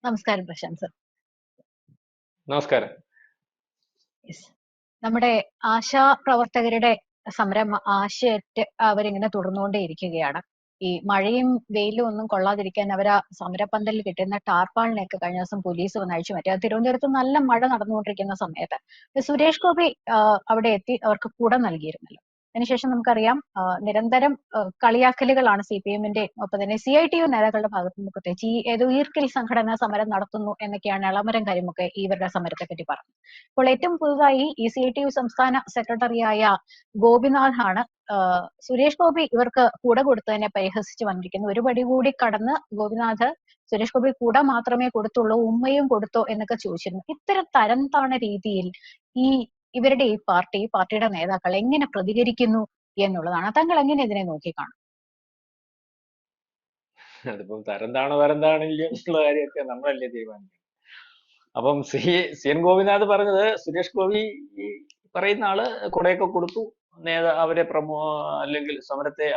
നമസ്കാരം പ്രശാന്ത് സർ. നമസ്കാരം. യെസ്. നമ്മുടെ ആശാ പ്രവർത്തകരുടെ സമരം ആശയറ്റ് അവരിങ്ങനെ തുടർന്നുകൊണ്ടേയിരിക്കുകയാണ്. ഈ മഴയും വെയിലും ഒന്നും കൊള്ളാതിരിക്കാൻ അവർ ആ സമരപ്പന്തലിൽ കിട്ടുന്ന ടാർപ്പാളിനെയൊക്കെ കഴിഞ്ഞ ദിവസം പോലീസ് വന്ന് അഴിച്ചു മാറ്റി. അത് തിരുവനന്തപുരത്ത് നല്ല മഴ നടന്നുകൊണ്ടിരിക്കുന്ന സമയത്ത് സുരേഷ് ഗോപി അവിടെ എത്തി അവർക്ക് കുട നൽകിയിരുന്നല്ലോ. അതിനുശേഷം നമുക്കറിയാം നിരന്തരം കളിയാക്കലുകളാണ് CPM-ന്റെ ഒപ്പം തന്നെ CITU നേതാക്കളുടെ ഭാഗത്തു നിന്ന്, പ്രത്യേകിച്ച് ഈ ഏതോ ഈർക്കിൽ സംഘടന സമരം നടത്തുന്നു എന്നൊക്കെയാണ് എളമരം കാര്യമൊക്കെ ഇവരുടെ സമരത്തെ പറ്റി പറഞ്ഞത്. ഇപ്പോൾ ഏറ്റവും പുതുതായി ഈ CITU സംസ്ഥാന സെക്രട്ടറിയായ ഗോപിനാഥാണ് സുരേഷ് ഗോപി ഇവർക്ക് കുട കൊടുത്തതിനെ പരിഹസിച്ച് വന്നിരിക്കുന്നു. ഒരു പടി കൂടി കടന്ന് ഗോപിനാഥ് സുരേഷ് ഗോപി കുട മാത്രമേ കൊടുത്തുള്ളൂ, ഉമ്മയും കൊടുത്തോ എന്നൊക്കെ ചോദിച്ചിരുന്നു. ഇത്തരം തരം താണ രീതിയിൽ ഈ ഇവരുടെ ഈ പാർട്ടിയുടെ നേതാക്കൾ എങ്ങനെ പ്രതികരിക്കുന്നു എന്നുള്ളതാണ്. താങ്കൾ എങ്ങനെ ഇതിനെ നോക്കിക്കാണും? അതിപ്പം തരംതാണോ വരന്താണില്ല എന്നുള്ള കാര്യമൊക്കെ നമ്മളല്ലേ തീരുമാനിക്കുന്നത്. അപ്പം CN ഗോപിനാഥ് പറഞ്ഞത് സുരേഷ് ഗോപി ഈ പറയുന്ന ആള് കുടയൊക്കെ കൊടുത്തു, അവരെ അല്ലെങ്കിൽ സമരത്തെ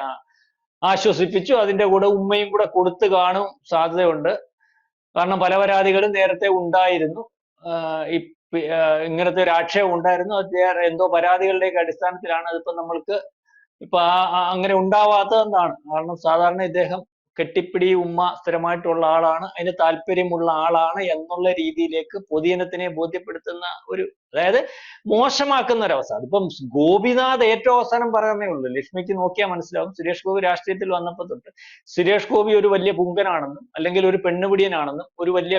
ആശ്വസിപ്പിച്ചു, അതിന്റെ കൂടെ ഉമ്മയും കൂടെ കൊടുത്തു കാണും സാധ്യതയുണ്ട്. കാരണം പല പരാതികളും നേരത്തെ ഉണ്ടായിരുന്നു. ഇങ്ങനത്തെ ഒരു ആക്ഷേപം ഉണ്ടായിരുന്നു. അത് എന്തോ പരാതികളുടെയൊക്കെ അടിസ്ഥാനത്തിലാണ് അതിപ്പോ നമ്മൾക്ക് ഇപ്പൊ അങ്ങനെ ഉണ്ടാവാത്തതെന്നാണ്. കാരണം സാധാരണ ഇദ്ദേഹം കെട്ടിപ്പിടി ഉമ്മ സ്ഥിരമായിട്ടുള്ള ആളാണ്, അതിന് താല്പര്യമുള്ള ആളാണ് എന്നുള്ള രീതിയിലേക്ക് പൊതുജനത്തിനെ ബോധ്യപ്പെടുത്തുന്ന ഒരു, അതായത് മോശമാക്കുന്ന ഒരവസ്ഥ. അതിപ്പം ഗോപിനാഥ് ഏറ്റവും അവസാനം പറയുന്നേ ഉള്ളൂ. ലക്ഷ്മിക്ക് നോക്കിയാൽ മനസ്സിലാവും, സുരേഷ് ഗോപി രാഷ്ട്രീയത്തിൽ വന്നപ്പോൾ തൊട്ട് സുരേഷ് ഗോപി ഒരു വലിയ പുങ്കനാണെന്നും അല്ലെങ്കിൽ ഒരു പെണ്ണുപിടിയനാണെന്നും ഒരു വലിയ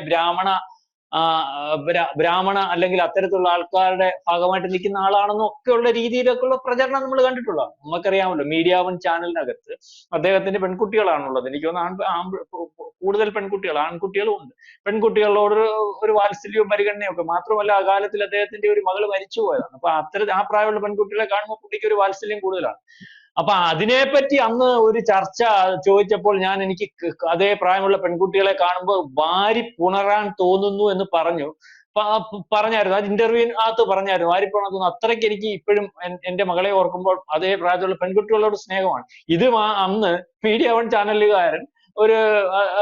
ബ്രാഹ്മണ അല്ലെങ്കിൽ അത്തരത്തിലുള്ള ആൾക്കാരുടെ ഭാഗമായിട്ട് നിൽക്കുന്ന ആളാണെന്നും ഒക്കെയുള്ള രീതിയിലൊക്കെയുള്ള പ്രചരണം നമ്മൾ കണ്ടിട്ടുള്ളതാണ്. നമുക്കറിയാമല്ലോ, മീഡിയ വൺ ചാനലിനകത്ത് അദ്ദേഹത്തിന്റെ പെൺകുട്ടികളാണുള്ളത്. എനിക്ക് തോന്നുന്നു കൂടുതൽ പെൺകുട്ടികൾ, ആൺകുട്ടികളും ഉണ്ട്. പെൺകുട്ടികളോട് ഒരു വാത്സല്യവും പരിഗണനയും ഒക്കെ. മാത്രമല്ല അകാലത്തിൽ അദ്ദേഹത്തിന്റെ ഒരു മകള് മരിച്ചു പോയതാണ്. അപ്പൊ ആ പ്രായമുള്ള പെൺകുട്ടികളെ കാണുമ്പോൾ പുള്ളിക്ക് ഒരു വാത്സല്യം കൂടുതലാണ്. അപ്പൊ അതിനെപ്പറ്റി അന്ന് ഒരു ചർച്ച ചോദിച്ചപ്പോൾ എനിക്ക് അതേ പ്രായമുള്ള പെൺകുട്ടികളെ കാണുമ്പോൾ വാരി പുണരാൻ തോന്നുന്നു എന്ന് പറഞ്ഞായിരുന്നു. അത് ഇന്റർവ്യൂവിനകത്ത് പറഞ്ഞായിരുന്നു, വാരി പുണരാൻ തോന്നുന്നു. അത്രയ്ക്ക് എനിക്ക് ഇപ്പോഴും എന്റെ മകളെ ഓർക്കുമ്പോൾ അതേ പ്രായത്തിലുള്ള പെൺകുട്ടികളോട് സ്നേഹമാണ്. ഇത് അന്ന് മീഡിയ വൺ ചാനലുകാരൻ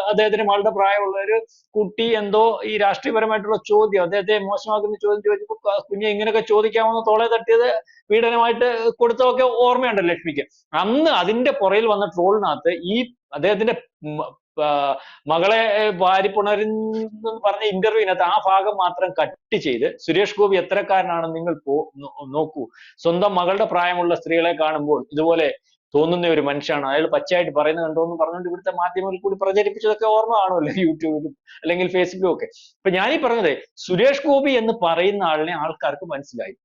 അദ്ദേഹത്തിന് മകളുടെ പ്രായമുള്ള ഒരു കുട്ടി എന്തോ ഈ രാഷ്ട്രീയപരമായിട്ടുള്ള ചോദ്യം, അദ്ദേഹത്തെ മോശമാക്കുന്ന ചോദ്യം ചോദിച്ചപ്പോൾ കുഞ്ഞെ ഇങ്ങനെയൊക്കെ ചോദിക്കാമെന്ന് തോളെ തട്ടിയത് പീഡനമായിട്ട് കൊടുത്തതൊക്കെ ഓർമ്മയുണ്ടല്ലോ ലക്ഷ്മിക്ക്. അന്ന് അതിന്റെ പുറയിൽ വന്ന ട്രോളിനകത്ത് ഈ അദ്ദേഹത്തിന്റെ മകളെ വാരിപ്പുണരുന്നു പറഞ്ഞ ഇന്റർവ്യൂവിനകത്ത് ആ ഭാഗം മാത്രം കട്ട് ചെയ്ത് സുരേഷ് ഗോപി എത്രക്കാരനാണെന്ന് നിങ്ങൾ നോക്കൂ, സ്വന്തം മകളുടെ പ്രായമുള്ള സ്ത്രീകളെ കാണുമ്പോൾ ഇതുപോലെ തോന്നുന്ന ഒരു മനുഷ്യനാണ്, അയാൾ പച്ചയായിട്ട് പറയുന്നത് കണ്ടോ എന്ന് പറഞ്ഞുകൊണ്ട് ഇവിടുത്തെ മാധ്യമങ്ങളിൽ കൂടി പ്രചരിപ്പിച്ചതൊക്കെ ഓർമ്മ കാണുമല്ലോ, യൂട്യൂബിലും അല്ലെങ്കിൽ ഫേസ്ബുക്കിലും ഒക്കെ. ഇപ്പൊ ഞാനീ പറഞ്ഞത്, സുരേഷ് ഗോപി എന്ന് പറയുന്ന ആളിനെ ആൾക്കാർക്ക് മനസ്സിലായി,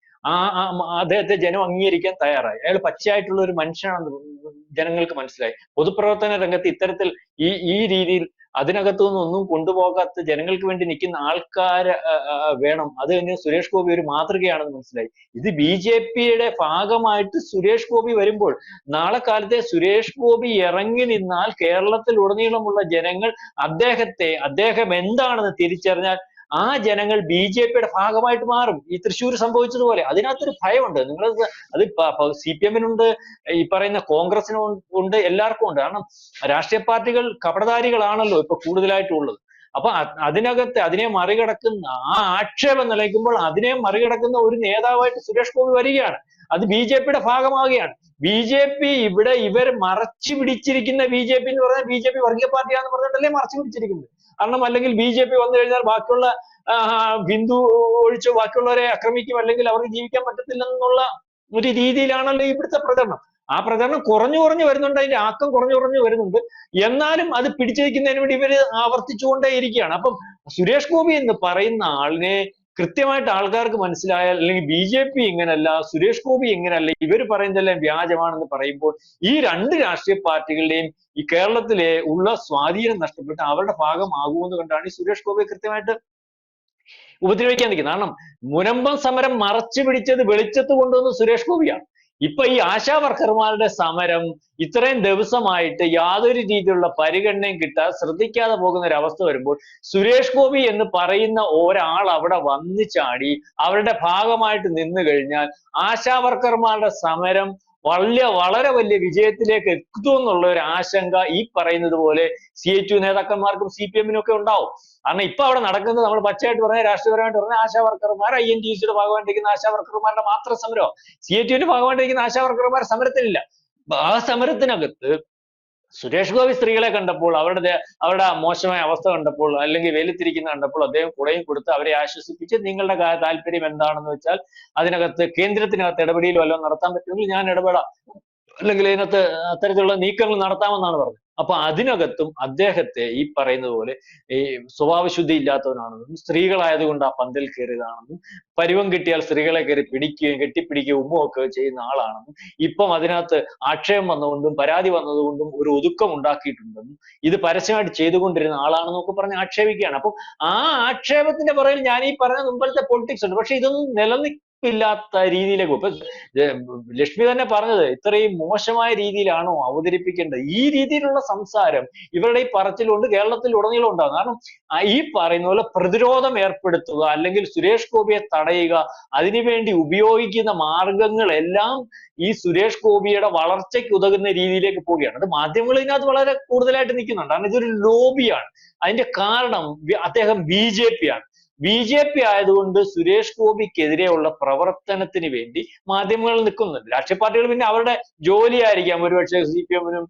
അദ്ദേഹത്തെ ജനം അംഗീകരിക്കാൻ തയ്യാറായി, അയാൾ പച്ചയായിട്ടുള്ള ഒരു മനുഷ്യനാണെന്ന് ജനങ്ങൾക്ക് മനസ്സിലായി. പൊതുപ്രവർത്തന രംഗത്ത് ഇത്തരത്തിൽ ഈ രീതിയിൽ അതിനകത്തു നിന്നൊന്നും കൊണ്ടുപോകാത്ത ജനങ്ങൾക്ക് വേണ്ടി നിൽക്കുന്ന ആൾക്കാര് വേണം. അത് തന്നെ സുരേഷ് ഗോപി ഒരു മാതൃകയാണെന്ന് മനസ്സിലായി. ഇത് BJP-യുടെ ഭാഗമായിട്ട് സുരേഷ് ഗോപി വരുമ്പോൾ നാളെ കാലത്തെ സുരേഷ് ഗോപി ഇറങ്ങി നിന്നാൽ കേരളത്തിൽ ഉടനീളമുള്ള ജനങ്ങൾ അദ്ദേഹം എന്താണെന്ന് തിരിച്ചറിഞ്ഞാൽ ആ ജനങ്ങൾ BJP-യുടെ ഭാഗമായിട്ട് മാറും. ഈ തൃശ്ശൂർ സംഭവിച്ചതുപോലെ. അതിനകത്തൊരു ഭയമുണ്ട്. നിങ്ങൾ അത് CPM-നുണ്ട്, ഈ പറയുന്ന കോൺഗ്രസിനും ഉണ്ട്, എല്ലാവർക്കും ഉണ്ട്. കാരണം രാഷ്ട്രീയ പാർട്ടികൾ കപടധാരികളാണല്ലോ ഇപ്പൊ കൂടുതലായിട്ടും ഉള്ളത്. അപ്പൊ അതിനെ മറികടക്കുന്ന ആ ആക്ഷേപം നിലയ്ക്കുമ്പോൾ അതിനെ മറികടക്കുന്ന ഒരു നേതാവായിട്ട് സുരേഷ് ഗോപി വരികയാണ്. അത് BJP-യുടെ ഭാഗമാവുകയാണ്. BJP ഇവിടെ ഇവർ മറച്ചു പിടിച്ചിരിക്കുന്ന BJP എന്ന് പറഞ്ഞാൽ BJP വർഗീയ പാർട്ടിയാണെന്ന് പറഞ്ഞിട്ടല്ലേ മറച്ചു പിടിച്ചിരിക്കുന്നത്. കാരണം അല്ലെങ്കിൽ BJP വന്നു കഴിഞ്ഞാൽ ബാക്കിയുള്ള ഹിന്ദു ഒഴിച്ച് ബാക്കിയുള്ളവരെ ആക്രമിക്കും, അല്ലെങ്കിൽ അവർക്ക് ജീവിക്കാൻ പറ്റത്തില്ലെന്നുള്ള ഒരു രീതിയിലാണല്ലോ ഇവിടുത്തെ പ്രചരണം. ആ പ്രചരണം കുറഞ്ഞു വരുന്നുണ്ട്, അതിന്റെ ആക്കം കുറഞ്ഞു വരുന്നുണ്ട്. എന്നാലും അത് പിടിച്ചു വയ്ക്കുന്നതിന് വേണ്ടി ഇവര് ആവർത്തിച്ചുകൊണ്ടേയിരിക്കുകയാണ്. അപ്പം സുരേഷ് ഗോപി എന്ന് പറയുന്ന ആളിനെ കൃത്യമായിട്ട് ആൾക്കാർക്ക് മനസ്സിലായാൽ, അല്ലെങ്കിൽ BJP ഇങ്ങനല്ല, സുരേഷ് ഗോപി ഇങ്ങനല്ല, ഇവർ പറയുന്നതെല്ലാം വ്യാജമാണെന്ന് പറയുമ്പോൾ ഈ രണ്ട് രാഷ്ട്രീയ പാർട്ടികളുടെയും ഈ കേരളത്തിലെ ഉള്ള സ്വാധീനം നഷ്ടപ്പെട്ട് അവരുടെ ഭാഗമാകുമെന്ന് കണ്ടാണ് ഈ സുരേഷ് ഗോപിയെ കൃത്യമായിട്ട് ഉപദ്രവിക്കാൻ നിൽക്കുന്നത്. കാരണം മുനമ്പം സമരം മറച്ചു പിടിച്ചത് വെളിച്ചത്ത് കൊണ്ടുവന്ന സുരേഷ് ഗോപിയാണ്. ഇപ്പൊ ഈ ആശാ വർക്കർമാരുടെ സമരം ഇത്രയും ദിവസമായിട്ട് യാതൊരു രീതിയിലുള്ള പരിഗണനയും കിട്ടാതെ ശ്രദ്ധിക്കാതെ പോകുന്ന ഒരു അവസ്ഥ വരുമ്പോൾ സുരേഷ് ഗോപി എന്ന് പറയുന്ന ഒരാൾ അവിടെ വന്നു ചാടി അവരുടെ ഭാഗമായിട്ട് നിന്നു കഴിഞ്ഞാൽ ആശാ വർക്കർമാരുടെ സമരം വളരെ വലിയ വിജയത്തിലേക്ക് എത്തുമെന്നുള്ള ഒരു ആശങ്ക ഈ പറയുന്നത് പോലെ CITU നേതാക്കന്മാർക്കും CPM ഒക്കെ ഉണ്ടാവും. കാരണം ഇപ്പൊ അവിടെ നടക്കുന്നത് നമ്മൾ പച്ചയായിട്ട് പറഞ്ഞ രാഷ്ട്രീയപരമായിട്ട് പറഞ്ഞ ആശാ വർക്കർമാർ INTUC ഭാഗമായിട്ടിരിക്കുന്ന ആശാ വർക്കർമാരുടെ മാത്രം സമരമോ. CITU ഭാഗമായിട്ടിരിക്കുന്ന ആശാ വർക്കർമാർ സമരത്തിലില്ല. ആ സമരത്തിനകത്ത് സുരേഷ് ഗോപി സ്ത്രീകളെ കണ്ടപ്പോൾ അവരുടെ മോശമായ അവസ്ഥ കണ്ടപ്പോൾ അല്ലെങ്കിൽ വെയിലത്തിരിക്കുന്ന കണ്ടപ്പോൾ അദ്ദേഹം കുടയും കൊടുത്ത് അവരെ ആശ്വസിപ്പിച്ച് നിങ്ങളുടെ താല്പര്യം എന്താണെന്ന് വെച്ചാൽ അതിനകത്ത് കേന്ദ്രത്തിനകത്ത് ഇടപെടൽ വല്ലതും നടത്താൻ പറ്റുമെങ്കിൽ ഞാൻ ഇടപെടാം, അല്ലെങ്കിൽ ഇതിനകത്ത് അത്തരത്തിലുള്ള നീക്കങ്ങൾ നടത്താമെന്നാണ് പറഞ്ഞത്. അപ്പൊ അതിനകത്തും അദ്ദേഹത്തെ ഈ പറയുന്നത് പോലെ ഈ സ്വഭാവശുദ്ധി ഇല്ലാത്തവനാണെന്നും സ്ത്രീകളായതുകൊണ്ട് ആ പന്തൽ കയറിയതാണെന്നും പരുവം കിട്ടിയാൽ സ്ത്രീകളെ കയറി പിടിക്കുകയും കെട്ടിപ്പിടിക്കുകയും ഉമ്മുമൊക്കെ ചെയ്യുന്ന ആളാണെന്നും ഇപ്പം അതിനകത്ത് ആക്ഷേപം വന്നുകൊണ്ടും പരാതി വന്നതുകൊണ്ടും ഒരു ഒതുക്കം ഉണ്ടാക്കിയിട്ടുണ്ടെന്നും ഇത് പരസ്യമായിട്ട് ചെയ്തുകൊണ്ടിരുന്ന ആളാണെന്നൊക്കെ പറഞ്ഞ് ആക്ഷേപിക്കുകയാണ്. അപ്പം ആ ആക്ഷേപത്തിന്റെ പുറകിൽ ഞാൻ ഈ പറഞ്ഞ മുമ്പത്തെ പൊളിറ്റിക്സ് ഉണ്ട്. പക്ഷെ ഇതൊന്നും നിലനിൽപ്പില്ലാത്ത രീതിയിലേക്ക് ഇപ്പൊ ലക്ഷ്മി തന്നെ പറഞ്ഞത് ഇത്രയും മോശമായ രീതിയിലാണോ അവതരിപ്പിക്കേണ്ടത്? ഈ രീതിയിലുള്ള സംസാരം ഇവരുടെ ഈ പറച്ചിലുകൊണ്ട് കേരളത്തിൽ ഉടനീളം ഉണ്ടാകും. കാരണം ഈ പറയുന്ന പോലെ പ്രതിരോധം ഏർപ്പെടുത്തുക, അല്ലെങ്കിൽ സുരേഷ് ഗോപിയെ തടയുക, അതിനുവേണ്ടി ഉപയോഗിക്കുന്ന മാർഗങ്ങളെല്ലാം ഈ സുരേഷ് ഗോപിയുടെ വളർച്ചയ്ക്ക് ഉതകുന്ന രീതിയിലേക്ക് പോവുകയാണ്. അത് മാധ്യമങ്ങൾ ഇതിനകത്ത് വളരെ കൂടുതലായിട്ട് നിൽക്കുന്നുണ്ട്. കാരണം ഇതൊരു ലോബിയാണ്. അതിന്റെ കാരണം അദ്ദേഹം BJP ആണ്. BJP ആയതുകൊണ്ട് സുരേഷ് ഗോപിക്കെതിരെയുള്ള പ്രവർത്തനത്തിന് വേണ്ടി മാധ്യമങ്ങൾ നിൽക്കുന്നുണ്ട്. രാഷ്ട്രീയ പാർട്ടികൾ പിന്നെ അവരുടെ ജോലിയായിരിക്കാം ഒരുപക്ഷെ CPM-നും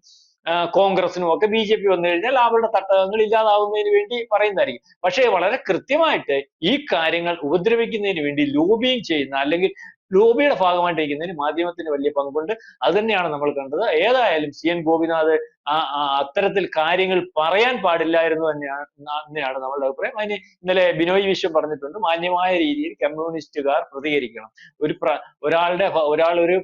കോൺഗ്രസിനും ഒക്കെ BJP വന്നു കഴിഞ്ഞാൽ അവരുടെ തട്ടകങ്ങൾ ഇല്ലാതാവുന്നതിന് വേണ്ടി പറയുന്നതായിരിക്കും. പക്ഷേ വളരെ കൃത്യമായിട്ട് ഈ കാര്യങ്ങൾ ഉപദ്രവിക്കുന്നതിന് വേണ്ടി ലോബിയിങ് ചെയ്യുന്ന അല്ലെങ്കിൽ ലോബിയുടെ ഭാഗമായിട്ടിരിക്കുന്നതിന് മാധ്യമത്തിന് വലിയ പങ്കുണ്ട്. അത് തന്നെയാണ് നമ്മൾ കണ്ടത്. ഏതായാലും CN ഗോപിനാഥ് അത്തരത്തിൽ കാര്യങ്ങൾ പറയാൻ പാടില്ലായിരുന്നു തന്നെയാണ് നമ്മളുടെ അഭിപ്രായം. അതിന് ഇന്നലെ ബിനോയ് വിശ്വം പറഞ്ഞിട്ടുണ്ട്, മാന്യമായ രീതിയിൽ കമ്മ്യൂണിസ്റ്റുകാർ പ്രതികരിക്കണം. ഒരാൾ ഒരു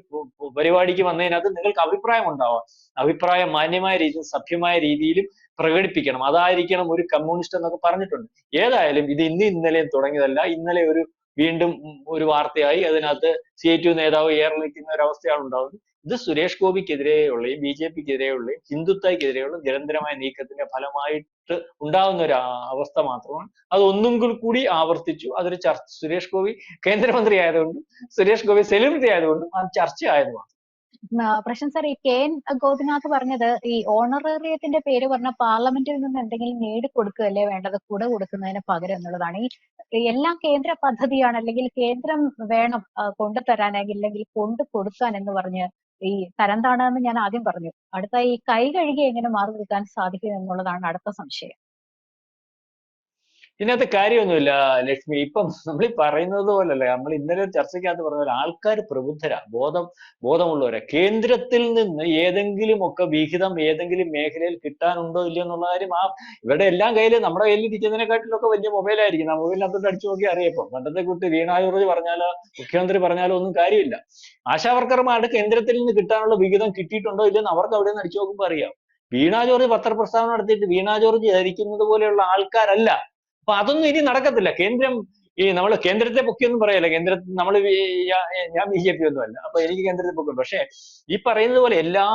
പരിപാടിക്ക് വന്നതിനകത്ത് നിങ്ങൾക്ക് അഭിപ്രായം ഉണ്ടാവാം, അഭിപ്രായം മാന്യമായ രീതിയിൽ സഭ്യമായ രീതിയിലും പ്രകടിപ്പിക്കണം, അതായിരിക്കണം ഒരു കമ്മ്യൂണിസ്റ്റ് എന്നൊക്കെ പറഞ്ഞിട്ടുണ്ട്. ഏതായാലും ഇത് ഇന്നലെയും തുടങ്ങിയതല്ല. ഇന്നലെ വീണ്ടും ഒരു വാർത്തയായി അതിനകത്ത് CITU നേതാവ് ഏറിനിൽക്കുന്ന ഒരു അവസ്ഥയാണ് ഉണ്ടാകുന്നത്. ഇത് സുരേഷ് ഗോപിക്കെതിരെയുള്ളയും BJP-ക്കെതിരെയുള്ളയും ഹിന്ദുത്വക്കെതിരെയുള്ള നിരന്തരമായ നീക്കത്തിന്റെ ഫലമായിട്ട് ഉണ്ടാകുന്ന ഒരു അവസ്ഥ മാത്രമാണ്. അത് ഒന്നും കൂടി ആവർത്തിച്ചു. അതൊരു സുരേഷ് ഗോപി കേന്ദ്രമന്ത്രി ആയതുകൊണ്ടും സുരേഷ് ഗോപി സെലിബ്രിറ്റി ആയതുകൊണ്ടും അത് ചർച്ചയായതുമാണ്. പ്രശാന്ത് സാർ, ഈ KN ഗോപിനാഥ് പറഞ്ഞത് ഈ ഓണറേറിയത്തിന്റെ പേര് പറഞ്ഞ പാർലമെന്റിൽ നിന്ന് എന്തെങ്കിലും നേടിക്കൊടുക്കുകയല്ലേ വേണ്ടത് കുട കൊടുക്കുന്നതിന് പകരം എന്നുള്ളതാണ്. ഈ എല്ലാം കേന്ദ്ര പദ്ധതിയാണ്, അല്ലെങ്കിൽ കേന്ദ്രം വേണം കൊണ്ടുതരാൻ, അല്ലെങ്കിൽ കൊണ്ടു കൊടുക്കാൻ എന്ന് പറഞ്ഞ് ഈ തരംതാണെന്ന് ഞാൻ ആദ്യം പറഞ്ഞു. അടുത്ത ഈ കൈ കഴുകി എങ്ങനെ മാറി നിൽക്കാൻ സാധിക്കും എന്നുള്ളതാണ് അടുത്ത സംശയം. ഇതിനകത്ത് കാര്യമൊന്നുമില്ല ലക്ഷ്മി. ഇപ്പം നമ്മൾ ഈ പറയുന്നത് പോലല്ലേ, നമ്മൾ ഇന്നലെ ഒരു ചർച്ചയ്ക്കകത്ത് പറഞ്ഞ പോലെ ആൾക്കാർ പ്രബുദ്ധരാ, ബോധമുള്ളവരാ. കേന്ദ്രത്തിൽ നിന്ന് ഏതെങ്കിലും ഒക്കെ വിഹിതം ഏതെങ്കിലും മേഖലയിൽ കിട്ടാനുണ്ടോ ഇല്ലയോ എന്നുള്ള കാര്യം ഇവരുടെ എല്ലാം നമ്മുടെ കയ്യിൽ ഇരിക്കുന്നതിനെക്കാട്ടിലൊക്കെ വലിയ മൊബൈലായിരിക്കും. ആ മൊബൈലിനകത്തോട്ട് അടിച്ചു നോക്കി അറിയപ്പോ. പണ്ടത്തെ കുട്ടി വീണ ജോർജ് പറഞ്ഞാലോ മുഖ്യമന്ത്രി പറഞ്ഞാലോ ഒന്നും കാര്യമില്ല. ആശാവർക്കർമാരുടെ കേന്ദ്രത്തിൽ നിന്ന് കിട്ടാനുള്ള വിഹിതം കിട്ടിയിട്ടുണ്ടോ ഇല്ലെന്ന് അവർക്ക് അവിടെ നിന്ന് അടിച്ചു നോക്കുമ്പോൾ അറിയാം. വീണ ജോർജ് പത്രപ്രസ്താവന നടത്തിയിട്ട് വീണ ജോർജ് ധരിക്കുന്നത് പോലെയുള്ള ആൾക്കാരല്ല. അപ്പൊ അതൊന്നും ഇനി നടക്കത്തില്ല. നമ്മൾ കേന്ദ്രത്തെ പൊക്കിയൊന്നും പറയല്ല. നമ്മൾ ഞാൻ BJP ഒന്നും അല്ല, അപ്പൊ എനിക്ക് കേന്ദ്രത്തെ പൊക്കും. പക്ഷെ ഈ പറയുന്നത് പോലെ എല്ലാ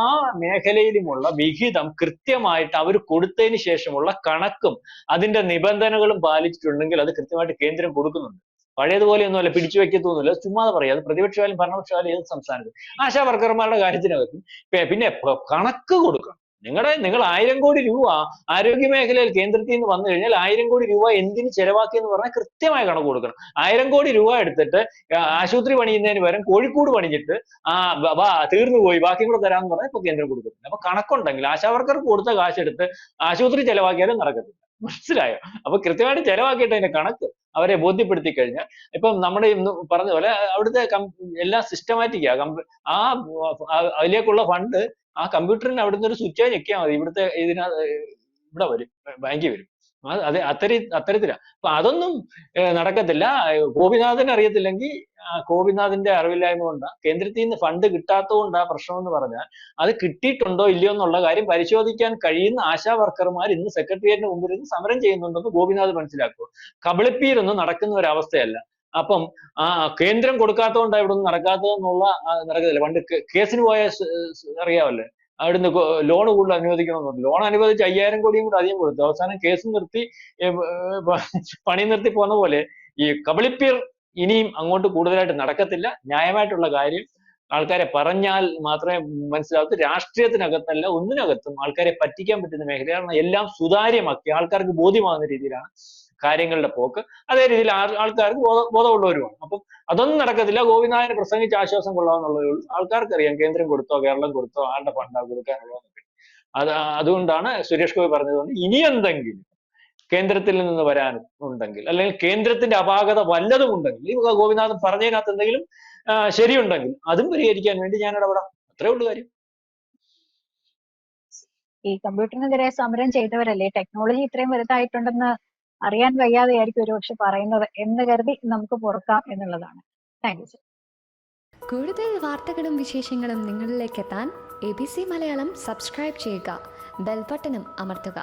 മേഖലയിലുമുള്ള വിഹിതം കൃത്യമായിട്ട് അവർ കൊടുത്തതിന് ശേഷമുള്ള കണക്കും അതിന്റെ നിബന്ധനകളും പാലിച്ചിട്ടുണ്ടെങ്കിൽ അത് കൃത്യമായിട്ട് കേന്ദ്രം കൊടുക്കുന്നുണ്ട്. പഴയതുപോലെ ഒന്നുമല്ല, പിടിച്ചു വെക്കത്തൊന്നുമില്ല, ചുമ്മാതെ പറയാം. അത് പ്രതിപക്ഷമായാലും ഭരണപക്ഷമായാലും ഏത് സംസ്ഥാനത്തും ആശാ വർക്കർമാരുടെ കാര്യത്തിനകത്തും പിന്നെ കണക്ക് കൊടുക്കണം. നിങ്ങൾ 1000 കോടി രൂപ ആരോഗ്യ മേഖലയിൽ കേന്ദ്രത്തിൽ നിന്ന് വന്നു കഴിഞ്ഞാൽ 1000 കോടി രൂപ എന്തിന് ചെലവാക്കി എന്ന് പറഞ്ഞാൽ കൃത്യമായ കണക്ക് കൊടുക്കണം. 1000 കോടി രൂപ എടുത്തിട്ട് ആശുപത്രി പണിയുന്നതിന് പകരം കോഴിക്കോട് പണിഞ്ഞിട്ട് തീർന്നു പോയി ബാക്കി കൂടെ തരാമെന്ന് പറഞ്ഞാൽ ഇപ്പൊ കേന്ദ്രം കൊടുക്കുന്നില്ല. അപ്പൊ കണക്കുണ്ടെങ്കിൽ ആശാവർക്കർക്ക് കൊടുത്ത കാശെടുത്ത് ആശുപത്രി ചെലവാക്കിയാലും നടക്കത്തില്ല. മനസ്സിലായോ? അപ്പൊ കൃത്യമായിട്ട് ചെലവാക്കിയിട്ട് അതിന്റെ കണക്ക് അവരെ ബോധ്യപ്പെടുത്തി കഴിഞ്ഞാൽ, ഇപ്പം നമ്മുടെ ഇന്ന് പറഞ്ഞ പോലെ അവിടുത്തെ എല്ലാം സിസ്റ്റമാറ്റിക്കാ. അതിലേക്കുള്ള ഫണ്ട് ആ കമ്പ്യൂട്ടറിന് അവിടുന്ന് ഒരു സ്വിച്ച് ഞെക്കിയാൽ മതി, ഇവിടെ വരും, ബാങ്കിൽ വരും. അത്തരത്തിലാ. അപ്പൊ അതൊന്നും നടക്കത്തില്ല. ഗോപിനാഥിന് അറിയത്തില്ലെങ്കിൽ ഗോപിനാഥിന്റെ അറിവില്ലായ്മ കൊണ്ടാ, കേന്ദ്രത്തിൽ നിന്ന് ഫണ്ട് കിട്ടാത്തത് കൊണ്ടാ പ്രശ്നം എന്ന് പറഞ്ഞാൽ അത് കിട്ടിയിട്ടുണ്ടോ ഇല്ലയോ എന്നുള്ള കാര്യം പരിശോധിക്കാൻ കഴിയുന്ന ആശാ വർക്കർമാർ ഇന്ന് സെക്രട്ടേറിയറ്റിന് മുമ്പിൽ നിന്ന് സമരം ചെയ്യുന്നുണ്ടെന്ന് ഗോപിനാഥ് മനസ്സിലാക്കുക. കബളിപ്പീരൊന്നും നടക്കുന്ന ഒരു അവസ്ഥയല്ല. അപ്പം കേന്ദ്രം കൊടുക്കാത്തതുകൊണ്ടാ ഇവിടെ ഒന്നും നടക്കാത്തതെന്നുള്ള നടക്കത്തില്ല. പണ്ട് കേസിന് പോയ അറിയാമല്ലേ, അവിടുന്ന് ലോൺ കൂടുതൽ അനുവദിക്കണമെന്ന് പറഞ്ഞു. ലോൺ അനുവദിച്ച് 5000 കോടിയും കൂടെ അധികം കൊടുത്തു. അവസാനം കേസ് നിർത്തി പണി നിർത്തി പോന്ന പോലെ ഈ കബളിപ്പീർ ഇനിയും അങ്ങോട്ട് കൂടുതലായിട്ട് നടക്കത്തില്ല. ന്യായമായിട്ടുള്ള കാര്യം ആൾക്കാരെ പറഞ്ഞാൽ മാത്രമേ മനസ്സിലാവൂ. രാഷ്ട്രീയത്തിനകത്തല്ല, ഒന്നിനകത്തും ആൾക്കാരെ പറ്റിക്കാൻ പറ്റുന്ന മേഖലയാണ്. എല്ലാം സുതാര്യമാക്കി ആൾക്കാർക്ക് ബോധ്യമാകുന്ന രീതിയിലാണ് കാര്യങ്ങളുടെ പോക്ക്. അതേ രീതിയിൽ ആൾക്കാർക്ക് ബോധമുള്ളവരുമാണ്. അപ്പം അതൊന്നും നടക്കത്തില്ല. ഗോപിനാഥന് പ്രസംഗിച്ച് ആശ്വാസം കൊള്ളാമെന്നുള്ളതേ ഉള്ളൂ. ആൾക്കാർക്കറിയാം കേന്ദ്രം കൊടുത്തോ കേരളം കൊടുത്തോ ആരുടെ ഫണ്ടാ കൊടുക്കാനുള്ളതെന്നൊക്കെ. അതുകൊണ്ടാണ് സുരേഷ് ഗോപി പറഞ്ഞതുകൊണ്ട് ഇനി എന്തെങ്കിലും കേന്ദ്രത്തിൽ നിന്ന് വരാനുണ്ടെങ്കിൽ, അല്ലെങ്കിൽ കേന്ദ്രത്തിന്റെ അപാകത വല്ലതും ഉണ്ടെങ്കിൽ, ഈ ഗോപിനാഥൻ പറഞ്ഞതിനകത്ത് എന്തെങ്കിലും ശരിയുണ്ടെങ്കിൽ അതും പരിഹരിക്കാൻ വേണ്ടി ഞാൻ ഇടപെടാം. അത്രേ ഉള്ളൂ കാര്യം. ഈ കമ്പ്യൂട്ടറിനെതിരെ സമരം ചെയ്തവരല്ലേ ടെക്നോളജി ഇത്രയും വലുതായിട്ടുണ്ടെന്ന് അറിയാൻ വയ്യാതെയായിരിക്കും ഒരുപക്ഷെ പറയുന്നത് എന്ന് കരുതി നമുക്ക് പൊറുക്കാം എന്നുള്ളതാണ്. Thank you sir. കൂടുതൽ വാർത്തകളും വിശേഷങ്ങളും നിങ്ങളിലേക്ക് എത്താൻ ABC മലയാളം സബ്സ്ക്രൈബ് ചെയ്യുക, ബെൽബട്ടനും അമർത്തുക.